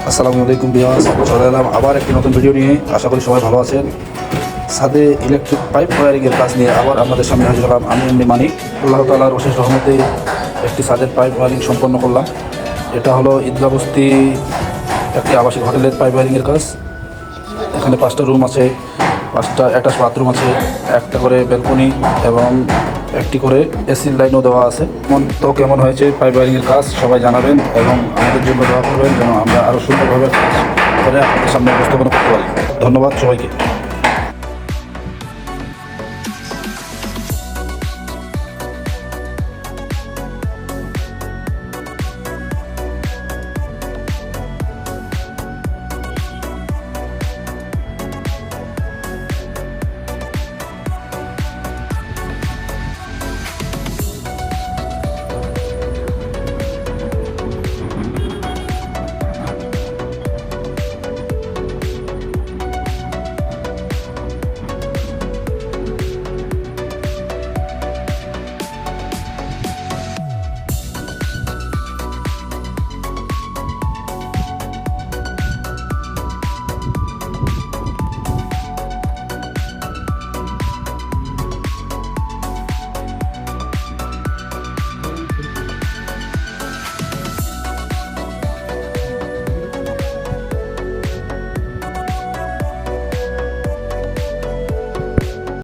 আসসালামু আলাইকুম ভিউয়ার্স, চলে এলাম আবার একটি নতুন ভিডিও নিয়ে। আশা করি সবাই ভালো আছেন। ছাদে ইলেকট্রিক পাইপ ওয়ারিংয়ের কাজ নিয়ে আবার আপনাদের সামনে হাজির হলাম। আমি এমনি মানিক। আল্লাহ তাআলার অশেষ রহমতে একটি ছাদের পাইপ ওয়ারিং সম্পন্ন করলাম। এটা হলো ঈদগাহ বস্তি একটি আবাসিক হোটেলের পাইপ ওয়ারিংয়ের কাজ। এখানে 5টা রুম আছে, 5টা অ্যাটাচ বাথরুম আছে, একটা করে ব্যালকনি এবং একটি করে এসির লাইনও দেওয়া আছে। তো কেমন হয়েছে পাইপ ওয়ারিংয়ের কাজ সবাই জানাবেন এবং আমাদের জন্য দোয়া করবেন যেন আমরা আরও সুন্দরভাবে কাজ করে আপনাদের সামনে উপস্থাপন করতে পারি। ধন্যবাদ সবাইকে।